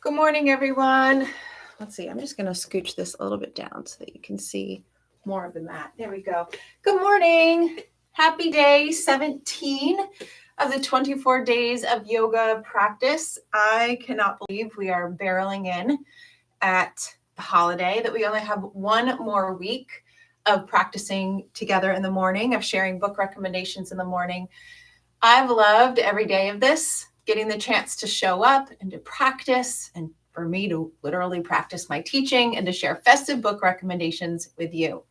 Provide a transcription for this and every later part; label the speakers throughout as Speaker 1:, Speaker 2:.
Speaker 1: Good morning, everyone. Let's see, I'm just going to scooch this a little bit down so that you can see more of the mat. There we go. Good morning. Happy day 17 of the 24 days of yoga practice. I cannot believe we are barreling in at the holiday, that we only have one more week of practicing together in the morning, of sharing book recommendations in the morning. I've loved every day of this, getting the chance to show up and to practice, and for me to literally practice my teaching and to share festive book recommendations with you.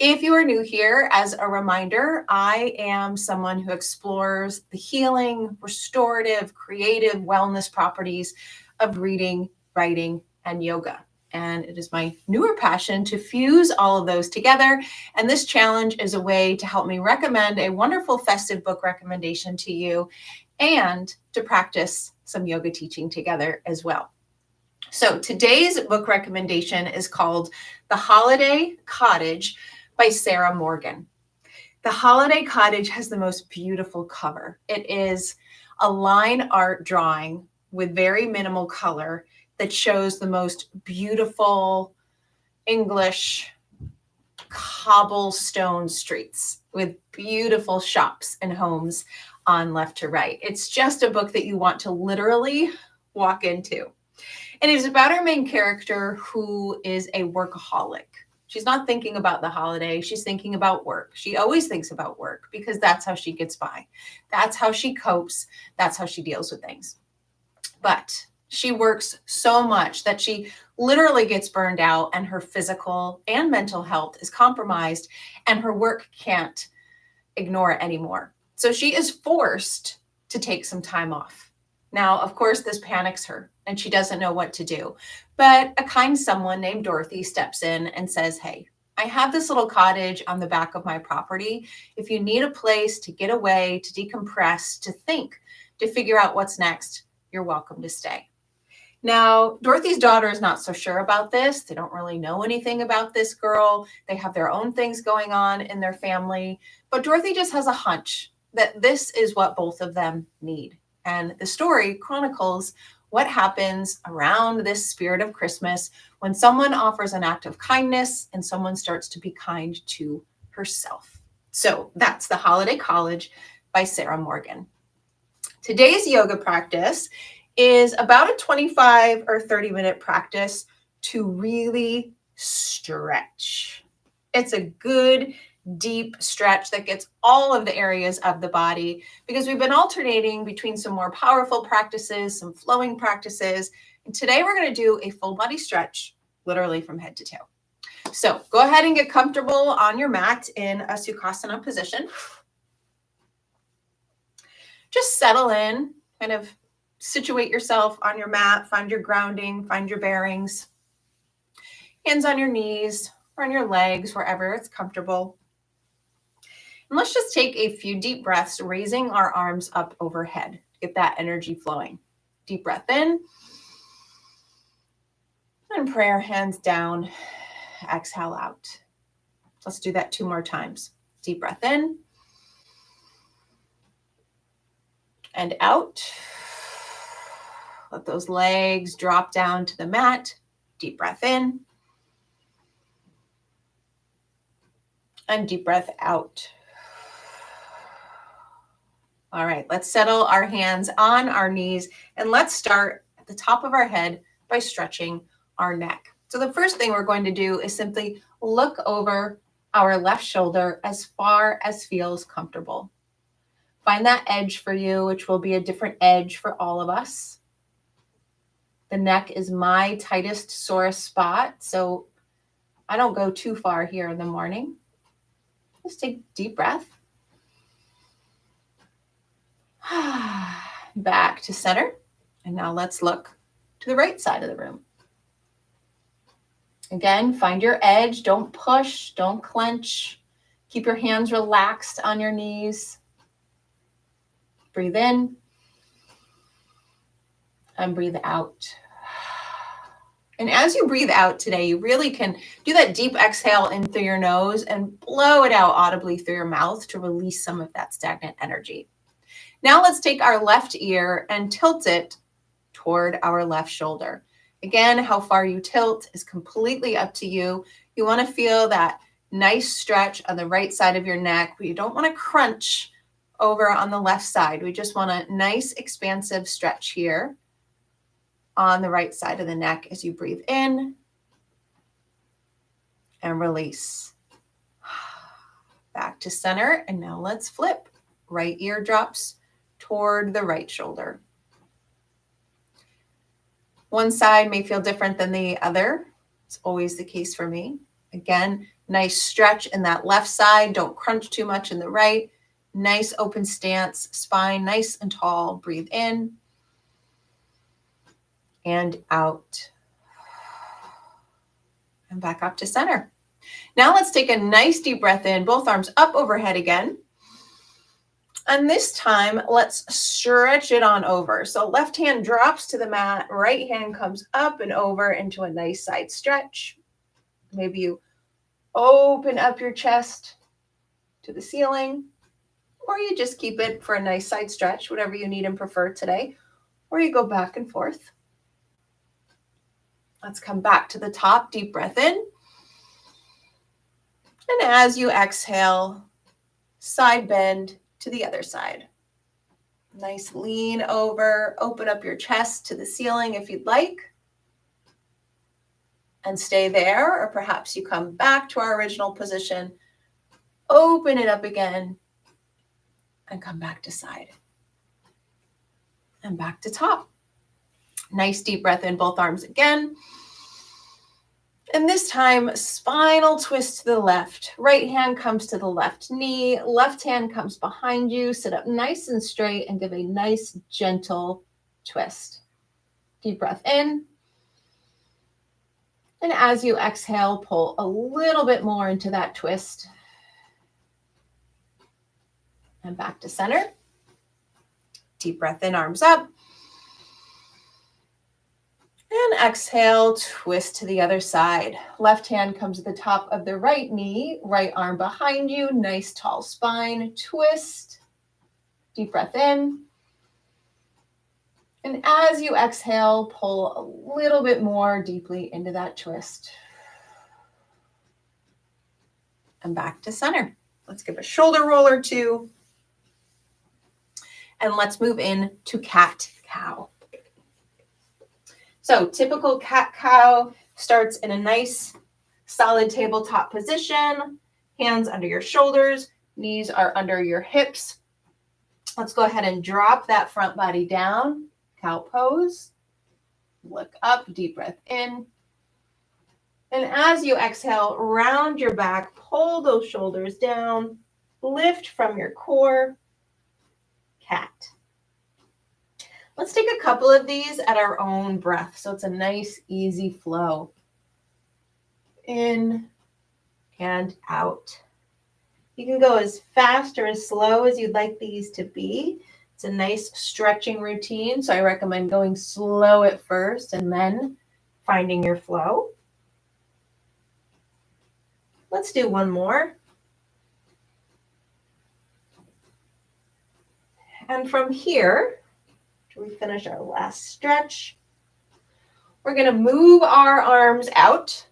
Speaker 1: If you are new here, as a reminder, I am someone who explores the healing, restorative, creative wellness properties of reading, writing, and yoga. And it is my newer passion to fuse all of those together. And this challenge is a way to help me recommend a wonderful festive book recommendation to you and to practice some yoga teaching together as well. So today's book recommendation is called The Holiday Cottage by Sarah Morgan. The Holiday Cottage has the most beautiful cover. It is a line art drawing with very minimal color that shows the most beautiful English cobblestone streets with beautiful shops and homes on left to right. It's just a book that you want to literally walk into. And it's about our main character, who is a workaholic. She's not thinking about the holiday. She's thinking about work. She always thinks about work because that's how she gets by. That's how she copes. That's how she deals with things. But she works so much that she literally gets burned out, and her physical and mental health is compromised, and her work can't ignore it anymore. So she is forced to take some time off. Now, of course, this panics her and she doesn't know what to do. But a kind someone named Dorothy steps in and says, "Hey, I have this little cottage on the back of my property. If you need a place to get away, to decompress, to think, to figure out what's next, you're welcome to stay." Now, Dorothy's daughter is not so sure about this. They don't really know anything about this girl. They have their own things going on in their family. But Dorothy just has a hunch that this is what both of them need. And the story chronicles what happens around this spirit of Christmas when someone offers an act of kindness and someone starts to be kind to herself. So that's The Holiday Cottage by Sarah Morgan. Today's yoga practice is about a 25 or 30-minute practice to really stretch. It's a good, deep stretch that gets all of the areas of the body, because we've been alternating between some more powerful practices, some flowing practices. And today we're going to do a full body stretch, literally from head to toe. So go ahead and get comfortable on your mat in a Sukhasana position. Just settle in, kind of situate yourself on your mat, find your grounding, find your bearings. Hands on your knees or on your legs, wherever it's comfortable. And let's just take a few deep breaths, raising our arms up overhead. Get that energy flowing. Deep breath in. And pray our hands down. Exhale out. Let's do that 2 more times. Deep breath in. And out. Let those legs drop down to the mat. Deep breath in. And deep breath out. All right, let's settle our hands on our knees, and let's start at the top of our head by stretching our neck. So the first thing we're going to do is simply look over our left shoulder as far as feels comfortable. Find that edge for you, which will be a different edge for all of us. The neck is my tightest, sorest spot, so I don't go too far here in the morning. Just take a deep breath. Back to center. And now let's look to the right side of the room. Again, find your edge. Don't push, don't clench. Keep your hands relaxed on your knees. Breathe in and breathe out. And as you breathe out today, you really can do that deep exhale in through your nose and blow it out audibly through your mouth to release some of that stagnant energy. Now let's take our left ear and tilt it toward our left shoulder. Again, how far you tilt is completely up to you. You want to feel that nice stretch on the right side of your neck, but you don't want to crunch over on the left side. We just want a nice expansive stretch here on the right side of the neck as you breathe in and release. Back to center, and now let's flip. Right ear drops toward the right shoulder. One side may feel different than the other. It's always the case for me. Again, nice stretch in that left side. Don't crunch too much in the right. Nice open stance, spine nice and tall. Breathe in and out. And back up to center. Now let's take a nice deep breath in, both arms up overhead again. And this time, let's stretch it on over. So left hand drops to the mat, right hand comes up and over into a nice side stretch. Maybe you open up your chest to the ceiling, or you just keep it for a nice side stretch, whatever you need and prefer today, or you go back and forth. Let's come back to the top, deep breath in. And as you exhale, side bend to the other side. Nice lean over, open up your chest to the ceiling if you'd like. And stay there, or perhaps you come back to our original position, open it up again, and come back to side. And back to top. Nice deep breath in, both arms again. And this time, spinal twist to the left. Right hand comes to the left knee. Left hand comes behind you. Sit up nice and straight and give a nice, gentle twist. Deep breath in. And as you exhale, pull a little bit more into that twist. And back to center. Deep breath in, arms up. And exhale, twist to the other side. Left hand comes to the top of the right knee, right arm behind you, nice tall spine, twist. Deep breath in. And as you exhale, pull a little bit more deeply into that twist. And back to center. Let's give a shoulder roll or two. And let's move in to cat-cow. So typical cat-cow starts in a nice solid tabletop position, hands under your shoulders, knees are under your hips. Let's go ahead and drop that front body down, cow pose. Look up, deep breath in. And as you exhale, round your back, pull those shoulders down, lift from your core, cat. Let's take a couple of these at our own breath. So it's a nice, easy flow. In and out. You can go as fast or as slow as you'd like these to be. It's a nice stretching routine. So I recommend going slow at first and then finding your flow. Let's do one more. And from here, we finish our last stretch. We're going to move our arms out.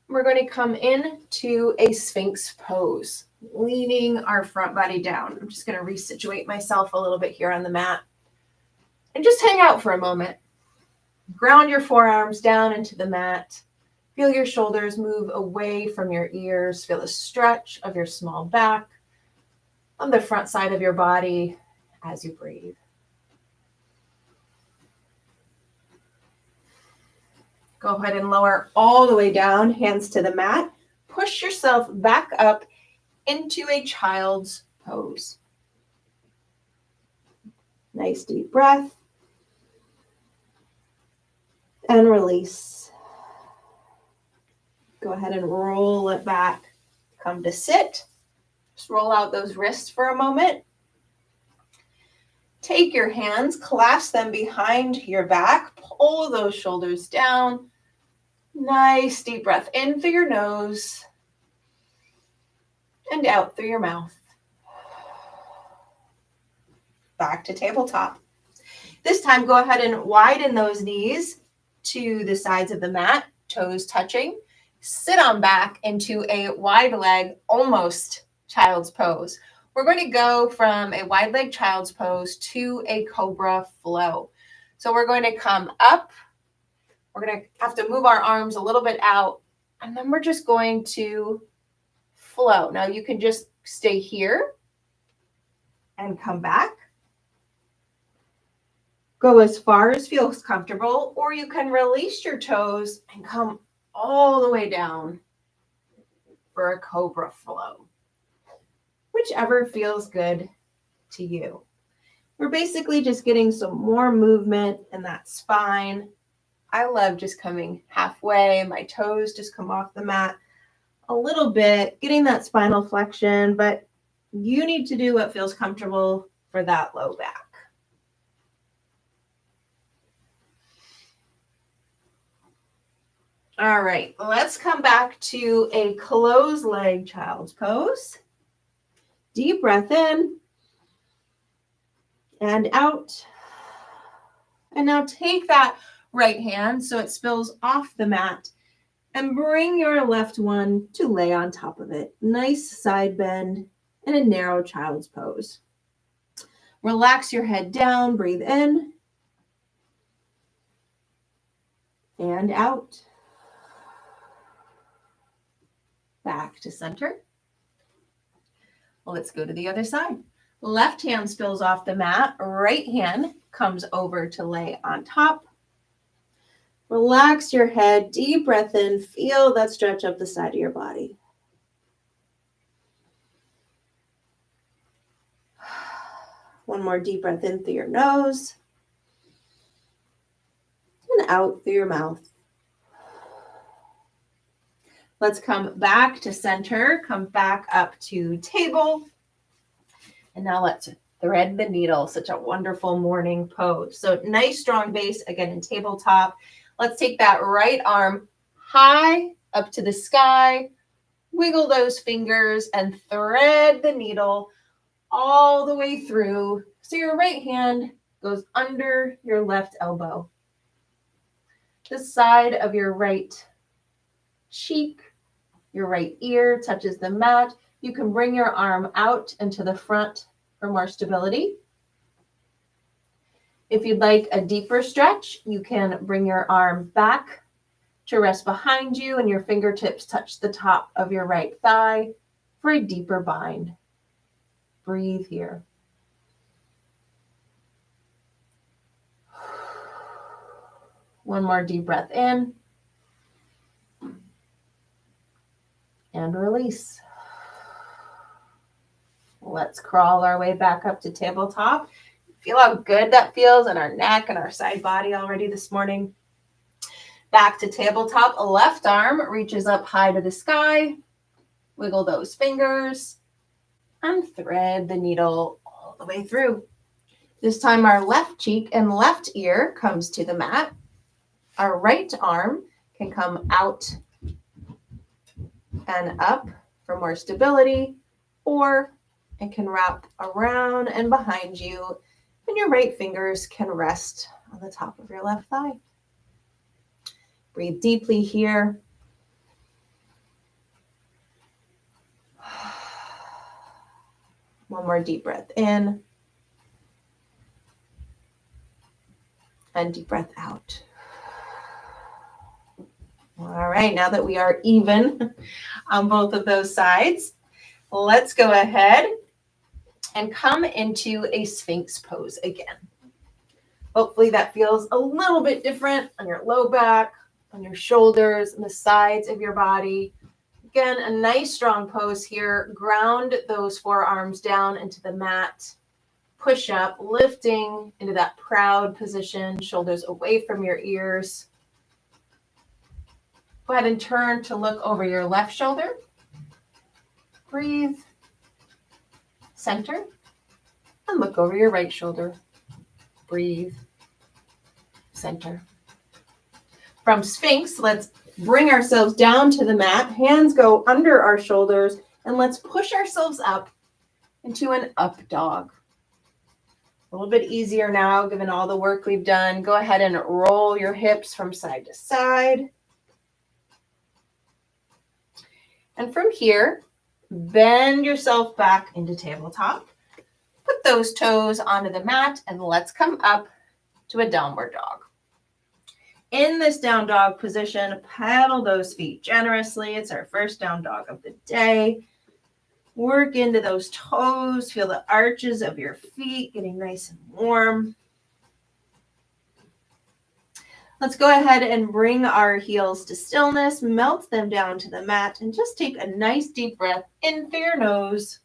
Speaker 1: We're going to come into a Sphinx pose, leaning our front body down. I'm just going to resituate myself a little bit here on the mat and just hang out for a moment. Ground your forearms down into the mat. Feel your shoulders move away from your ears. Feel the stretch of your small back on the front side of your body as you breathe. Go ahead and lower all the way down, hands to the mat. Push yourself back up into a child's pose. Nice deep breath. And release. Go ahead and roll it back. Come to sit. Just roll out those wrists for a moment. Take your hands, clasp them behind your back, pull those shoulders down. Nice deep breath in through your nose and out through your mouth. Back to tabletop. This time, go ahead and widen those knees to the sides of the mat, toes touching. Sit on back into a wide leg, almost child's pose. We're going to go from a wide leg child's pose to a cobra flow. So we're going to come up. We're going to have to move our arms a little bit out, and then we're just going to flow. Now you can just stay here and come back. Go as far as feels comfortable, or you can release your toes and come all the way down for a cobra flow. Whichever feels good to you. We're basically just getting some more movement in that spine. I love just coming halfway. My toes just come off the mat a little bit, getting that spinal flexion, but you need to do what feels comfortable for that low back. All right, let's come back to a closed leg child's pose. Deep breath in and out. And now take that right hand so it spills off the mat and bring your left one to lay on top of it. Nice side bend and a narrow child's pose. Relax your head down, breathe in and out. Back to center. Let's go to the other side. Left hand spills off the mat. Right hand comes over to lay on top. Relax your head. Deep breath in. Feel that stretch up the side of your body. One more deep breath in through your nose and out through your mouth. Let's come back to center, come back up to table. And now let's thread the needle, such a wonderful morning pose. So nice strong base again in tabletop. Let's take that right arm high up to the sky, wiggle those fingers and thread the needle all the way through. So your right hand goes under your left elbow. The side of your right cheek, your right ear touches the mat. You can bring your arm out and to the front for more stability. If you'd like a deeper stretch, you can bring your arm back to rest behind you and your fingertips touch the top of your right thigh for a deeper bind. Breathe here. One more deep breath in. And release. Let's crawl our way back up to tabletop. Feel how good that feels in our neck and our side body already this morning. Back to tabletop. Left arm reaches up high to the sky. Wiggle those fingers and thread the needle all the way through. This time our left cheek and left ear comes to the mat. Our right arm can come out and up for more stability, or it can wrap around and behind you, and your right fingers can rest on the top of your left thigh. Breathe deeply here. One more deep breath in. And deep breath out. All right, now that we are even on both of those sides, let's go ahead and come into a Sphinx pose again. Hopefully that feels a little bit different on your low back, on your shoulders, and the sides of your body. Again, a nice strong pose here. Ground those forearms down into the mat. Push up, lifting into that proud position, shoulders away from your ears. Go ahead and turn to look over your left shoulder. Breathe. Center. And look over your right shoulder. Breathe. Center. From Sphinx, let's bring ourselves down to the mat. Hands go under our shoulders. And let's push ourselves up into an up dog. A little bit easier now, given all the work we've done. Go ahead and roll your hips from side to side. And from here, bend yourself back into tabletop. Put those toes onto the mat and let's come up to a downward dog. In this down dog position, pedal those feet generously. It's our first down dog of the day. Work into those toes. Feel the arches of your feet getting nice and warm. Let's go ahead and bring our heels to stillness, melt them down to the mat, and just take a nice deep breath in through your nose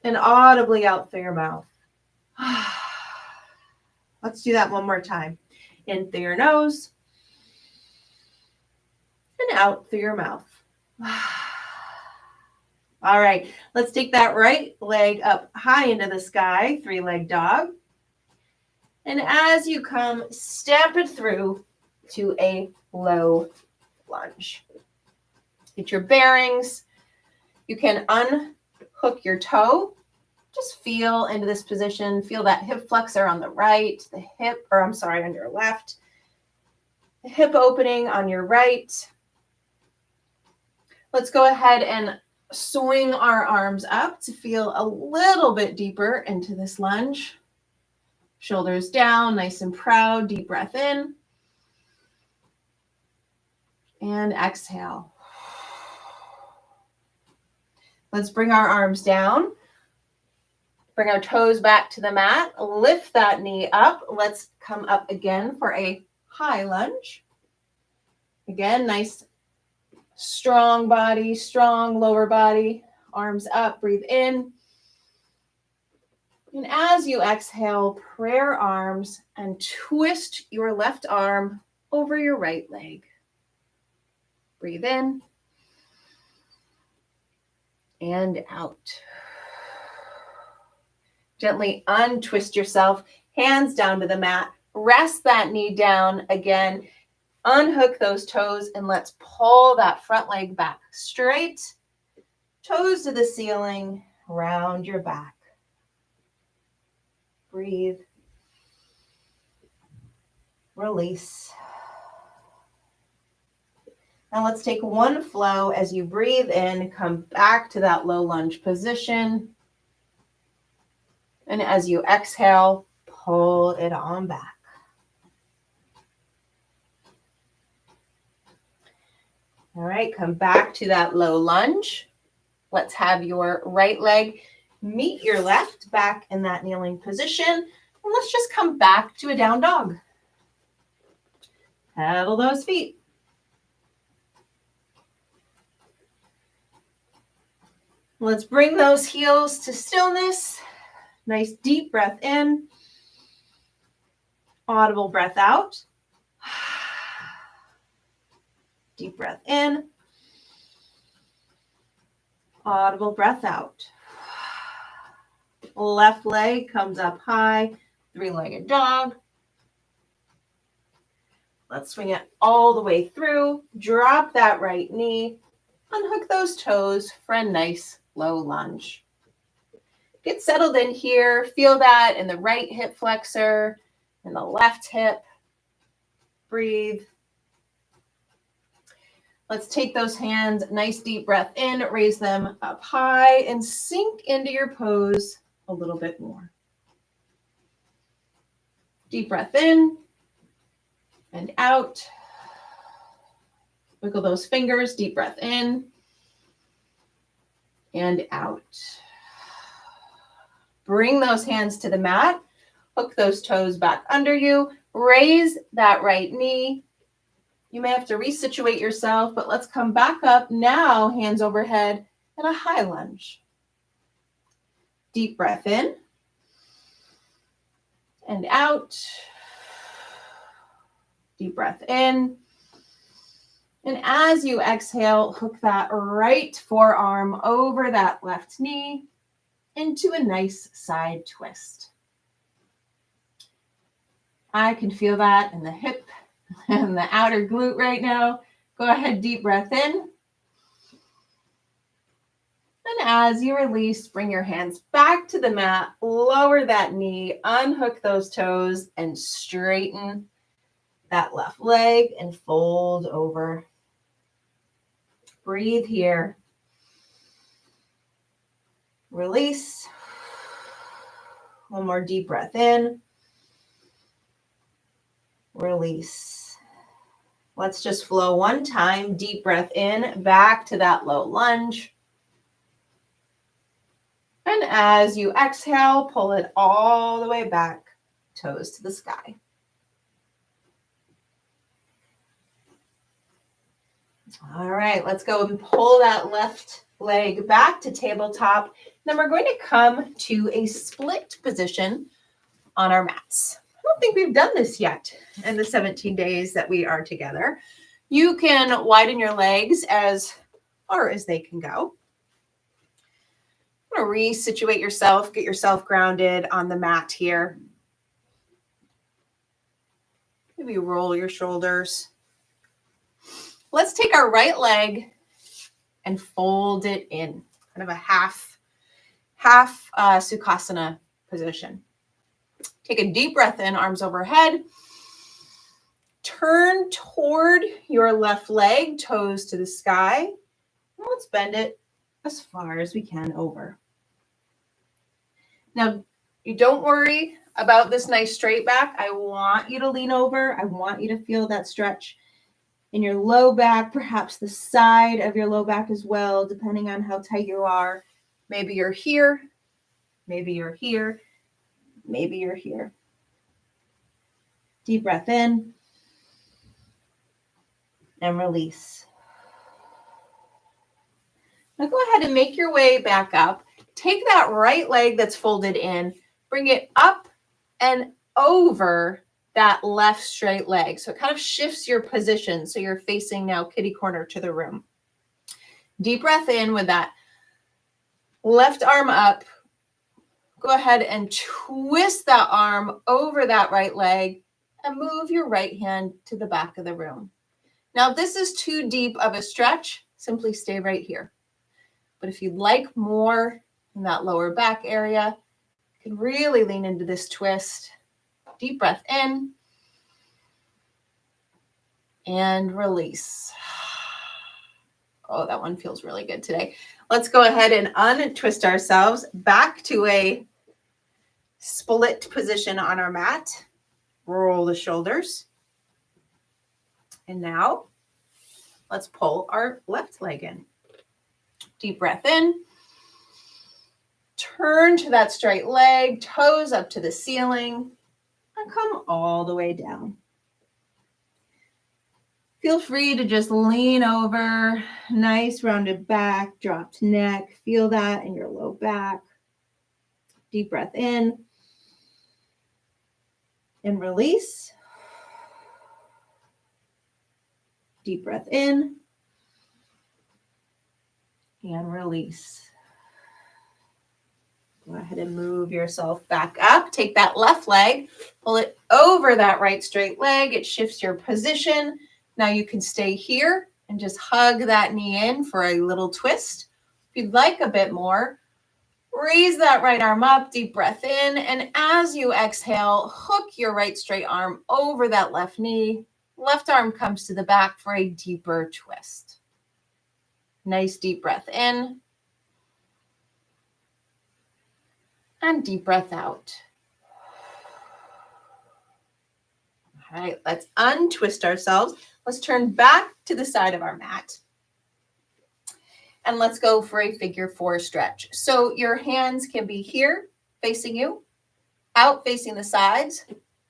Speaker 1: and audibly out through your mouth. Let's do that one more time. In through your nose and out through your mouth. All right, let's take that right leg up high into the sky, three-leg dog. And as you come, stamp it through to a low lunge. Get your bearings. You can unhook your toe. Just feel into this position. Feel that hip flexor on the right, on your left. The hip opening on your right. Let's go ahead and swing our arms up to feel a little bit deeper into this lunge. Shoulders down, nice and proud. Deep breath in. And exhale. Let's bring our arms down. Bring our toes back to the mat. Lift that knee up. Let's come up again for a high lunge. Again, nice, strong body, strong lower body. Arms up, breathe in. And as you exhale, prayer arms and twist your left arm over your right leg. Breathe in and out. Gently untwist yourself, hands down to the mat. Rest that knee down again. Unhook those toes and let's pull that front leg back straight. Toes to the ceiling, round your back. Breathe. Release. Now let's take one flow as you breathe in, come back to that low lunge position. And as you exhale, pull it on back. All right, come back to that low lunge. Let's have your right leg meet your left back in that kneeling position. And let's just come back to a down dog. Pedal those feet. Let's bring those heels to stillness. Nice deep breath in. Audible breath out. Deep breath in. Audible breath out. Left leg comes up high, three-legged dog. Let's swing it all the way through. Drop that right knee. Unhook those toes for a nice low lunge. Get settled in here. Feel that in the right hip flexor and the left hip. Breathe. Let's take those hands, nice deep breath in, raise them up high and sink into your pose a little bit more. Deep breath in and out. Wiggle those fingers, deep breath in and out. Bring those hands to the mat. Hook those toes back under you. Raise that right knee. You may have to resituate yourself, but let's come back up now, hands overhead in a high lunge. Deep breath in and out. Deep breath in. And as you exhale, hook that right forearm over that left knee into a nice side twist. I can feel that in the hip and the outer glute right now. Go ahead, deep breath in. And as you release, bring your hands back to the mat, lower that knee, unhook those toes, and straighten that left leg and fold over. Breathe here. Release. One more deep breath in. Release. Let's just flow one time. Deep breath in, back to that low lunge. And as you exhale, pull it all the way back, toes to the sky. All right, let's go and pull that left leg back to tabletop. Then we're going to come to a split position on our mats. I don't think we've done this yet in the 17 days that we are together. You can widen your legs as far as they can go. I'm going to resituate yourself, get yourself grounded on the mat here. Maybe roll your shoulders. Let's take our right leg and fold it in, kind of a half Sukhasana position. Take a deep breath in, arms overhead. Turn toward your left leg, toes to the sky. Let's bend it as far as we can over. Now, you don't worry about this nice straight back. I want you to lean over. I want you to feel that stretch in your low back, perhaps the side of your low back as well, depending on how tight you are. Maybe you're here. Maybe you're here. Maybe you're here. Deep breath in and release. Now go ahead and make your way back up. Take that right leg that's folded in, bring it up and over that left straight leg. So it kind of shifts your position. So you're facing now kitty corner to the room. Deep breath in with that left arm up. Go ahead and twist that arm over that right leg and move your right hand to the back of the room. Now, if this is too deep of a stretch, simply stay right here. But if you'd like more in that lower back area, you can really lean into this twist. Deep breath in and release. Oh, that one feels really good today. Let's go ahead and untwist ourselves back to a split position on our mat. Roll the shoulders. And now let's pull our left leg in. Deep breath in. Turn to that straight leg, toes up to the ceiling, and come all the way down. Feel free to just lean over, nice rounded back, dropped neck. Feel that in your low back. Deep breath in and release. Deep breath in and release. Go ahead and move yourself back up. Take that left leg, pull it over that right straight leg. It shifts your position. Now you can stay here and just hug that knee in for a little twist. If you'd like a bit more, raise that right arm up, deep breath in. And as you exhale, hook your right straight arm over that left knee. Left arm comes to the back for a deeper twist. Nice deep breath in. And deep breath out. All right, let's untwist ourselves. Let's turn back to the side of our mat. And let's go for a figure four stretch. So your hands can be here facing you, out facing the sides,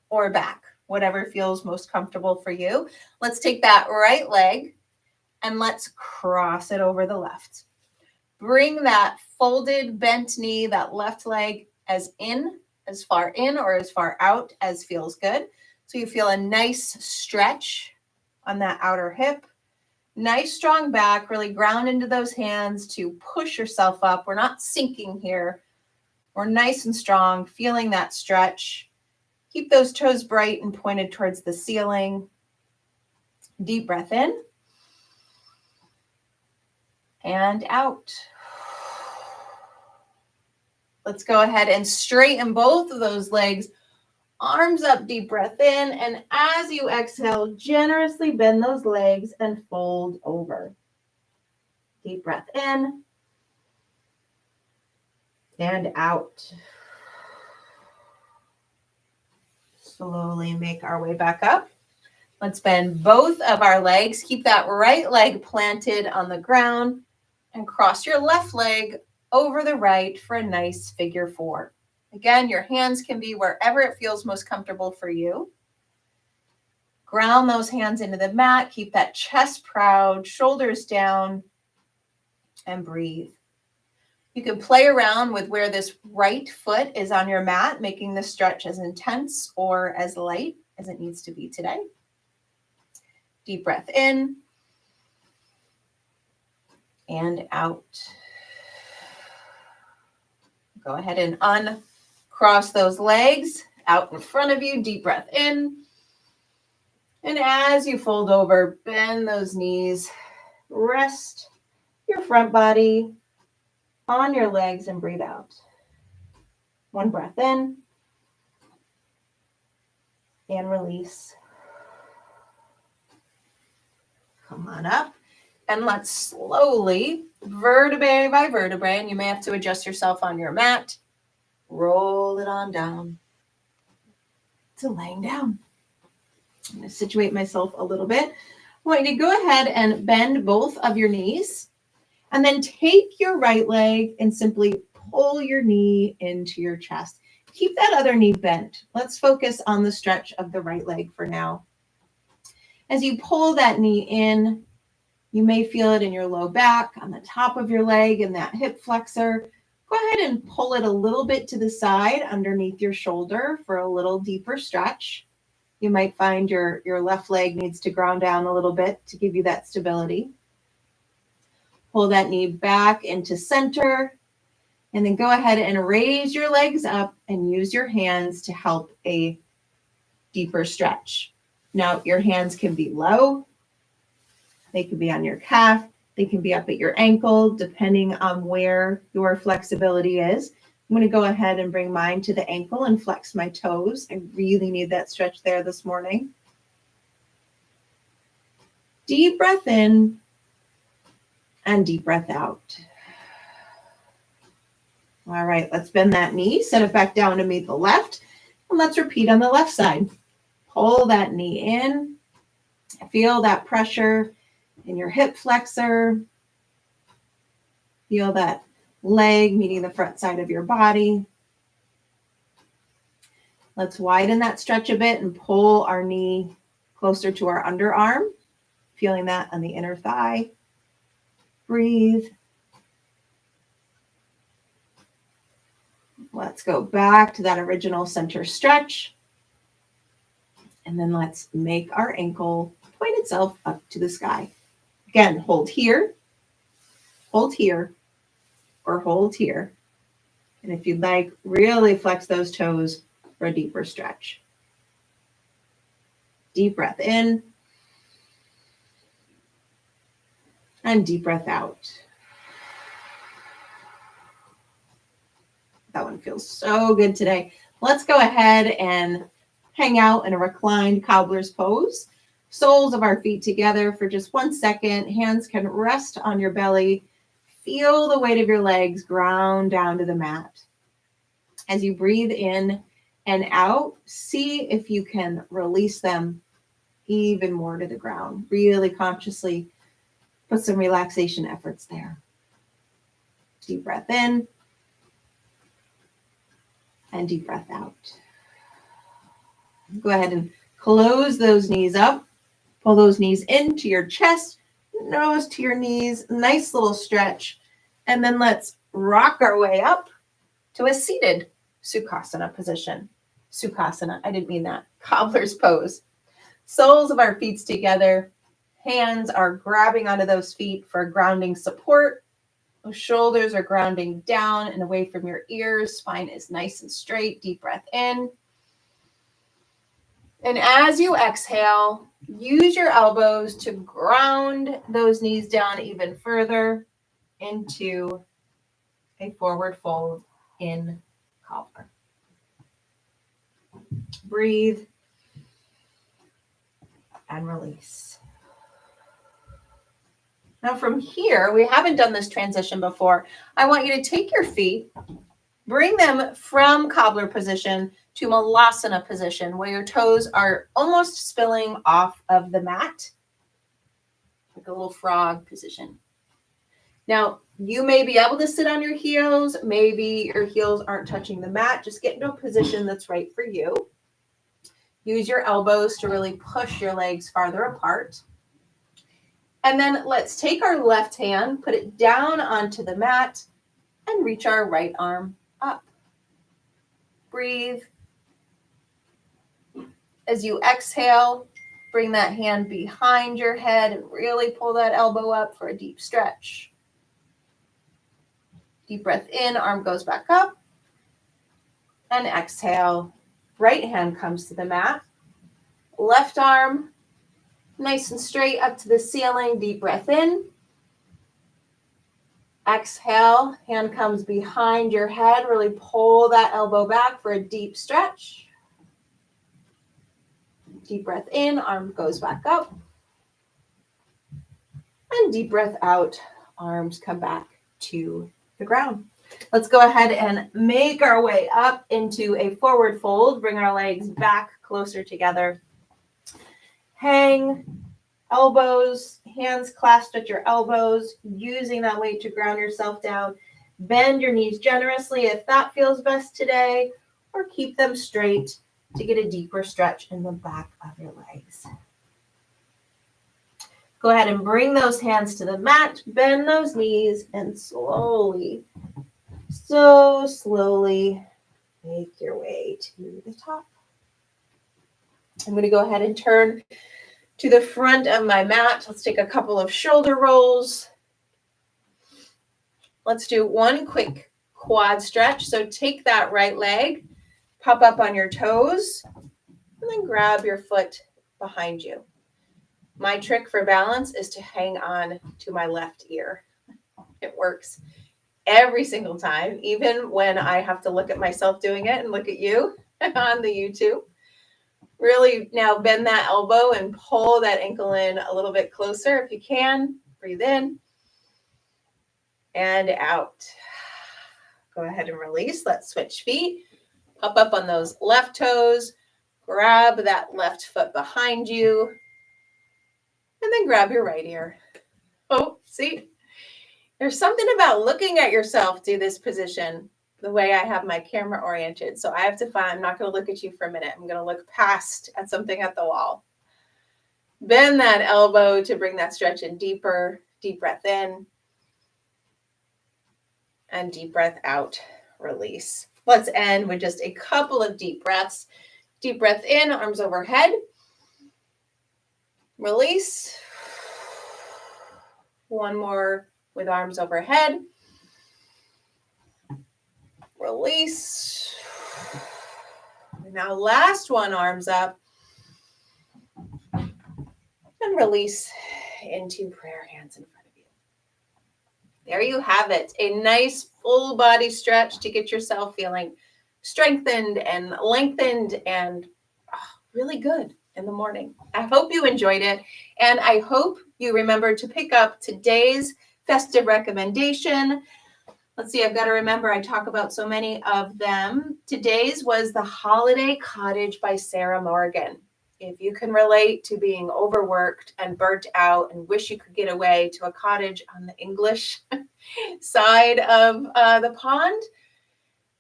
Speaker 1: or back, whatever feels most comfortable for you. Let's take that right leg and let's cross it over the left. Bring that folded, bent knee, that left leg as far in or as far out as feels good. So you feel a nice stretch on that outer hip. Nice strong back, really ground into those hands to push yourself up. We're not sinking here. We're nice and strong, feeling that stretch. Keep those toes bright and pointed towards the ceiling. Deep breath in and out. Let's go ahead and straighten both of those legs. Arms up, deep breath in. And as you exhale, generously bend those legs and fold over. Deep breath in and out. Slowly make our way back up. Let's bend both of our legs. Keep that right leg planted on the ground and cross your left leg over the right for a nice figure four. Again, your hands can be wherever it feels most comfortable for you. Ground those hands into the mat. Keep that chest proud, shoulders down, and breathe. You can play around with where this right foot is on your mat, making the stretch as intense or as light as it needs to be today. Deep breath in and out. Go ahead and uncross those legs out in front of you. Deep breath in. And as you fold over, bend those knees. Rest your front body on your legs and breathe out. One breath in and release. Come on up and let's slowly, vertebrae by vertebrae, and you may have to adjust yourself on your mat, roll it on down to laying down. I'm going to situate myself a little bit. I want you to go ahead and bend both of your knees and then take your right leg and simply pull your knee into your chest. Keep that other knee bent. Let's focus on the stretch of the right leg for now. As you pull that knee in, you may feel it in your low back, on the top of your leg, and that hip flexor. Go ahead and pull it a little bit to the side underneath your shoulder for a little deeper stretch. You might find your left leg needs to ground down a little bit to give you that stability. Pull that knee back into center, and then go ahead and raise your legs up and use your hands to help a deeper stretch. Now, your hands can be low. They can be on your calf. They can be up at your ankle, depending on where your flexibility is. I'm going to go ahead and bring mine to the ankle and flex my toes. I really need that stretch there this morning. Deep breath in and deep breath out. All right, let's bend that knee, set it back down to meet the left, and let's repeat on the left side. Pull that knee in. Feel that pressure in your hip flexor. Feel that leg meeting the front side of your body. Let's widen that stretch a bit and pull our knee closer to our underarm. Feeling that on the inner thigh. Breathe. Let's go back to that original center stretch. And then let's make our ankle point itself up to the sky. Again, hold here, or hold here. And if you'd like, really flex those toes for a deeper stretch. Deep breath in and deep breath out. That one feels so good today. Let's go ahead and hang out in a reclined cobbler's pose. Soles of our feet together for just 1 second. Hands can rest on your belly. Feel the weight of your legs ground down to the mat. As you breathe in and out, see if you can release them even more to the ground. Really consciously put some relaxation efforts there. Deep breath in and deep breath out. Go ahead and close those knees up. Pull those knees into your chest, nose to your knees, nice little stretch. And then let's rock our way up to a seated Sukhasana position. Sukhasana, I didn't mean that. Cobbler's pose. Soles of our feet together. Hands are grabbing onto those feet for grounding support. Those shoulders are grounding down and away from your ears. Spine is nice and straight. Deep breath in. And as you exhale, use your elbows to ground those knees down even further into a forward fold. in cobbler. Breathe and release. Now from here, we haven't done this transition before. I want you to take your feet, bring them from cobbler position to malasana position, where your toes are almost spilling off of the mat, like a little frog position. Now, you may be able to sit on your heels. Maybe your heels aren't touching the mat. Just get into a position that's right for you. Use your elbows to really push your legs farther apart. And then let's take our left hand, put it down onto the mat, and reach our right arm up. Breathe. As you exhale, bring that hand behind your head and really pull that elbow up for a deep stretch. Deep breath in, arm goes back up. And exhale, right hand comes to the mat. Left arm, nice and straight up to the ceiling. Deep breath in. Exhale, hand comes behind your head. Really pull that elbow back for a deep stretch. Deep breath in, arm goes back up. And deep breath out, arms come back to the ground. Let's go ahead and make our way up into a forward fold. Bring our legs back closer together. Hang, elbows, hands clasped at your elbows, using that weight to ground yourself down. Bend your knees generously if that feels best today, or keep them straight to get a deeper stretch in the back of your legs. Go ahead and bring those hands to the mat, bend those knees, and slowly, so slowly make your way to the top. I'm going to go ahead and turn to the front of my mat. Let's take a couple of shoulder rolls. Let's do one quick quad stretch. So take that right leg, pop up on your toes, and then grab your foot behind you. My trick for balance is to hang on to my left ear. It works every single time, even when I have to look at myself doing it and look at you on the YouTube. Really now bend that elbow and pull that ankle in a little bit closer if you can. Breathe in and out. Go ahead and release. Let's switch feet. Pop up on those left toes. Grab that left foot behind you. And then grab your right ear. Oh, see? There's something about looking at yourself do this position the way I have my camera oriented. So I have to find, I'm not going to look at you for a minute. I'm going to look past at something at the wall. Bend that elbow to bring that stretch in deeper. Deep breath in. And deep breath out. Release. Let's end with just a couple of deep breaths. Deep breath in, arms overhead. Release. One more with arms overhead. Release. Now last one, arms up. And release into prayer hands in front of you. There you have it. A nice full body stretch to get yourself feeling strengthened and lengthened and really good in the morning. I hope you enjoyed it. And I hope you remember to pick up today's festive recommendation. Let's see, I've got to remember, I talk about so many of them. Today's was The Holiday Cottage by Sarah Morgan. If you can relate to being overworked and burnt out and wish you could get away to a cottage on the English side of the pond,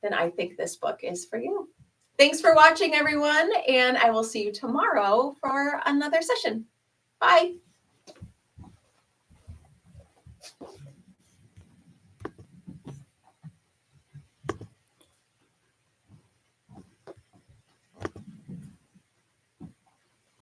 Speaker 1: then I think this book is for you. Thanks for watching, everyone, and I will see you tomorrow for another session. Bye.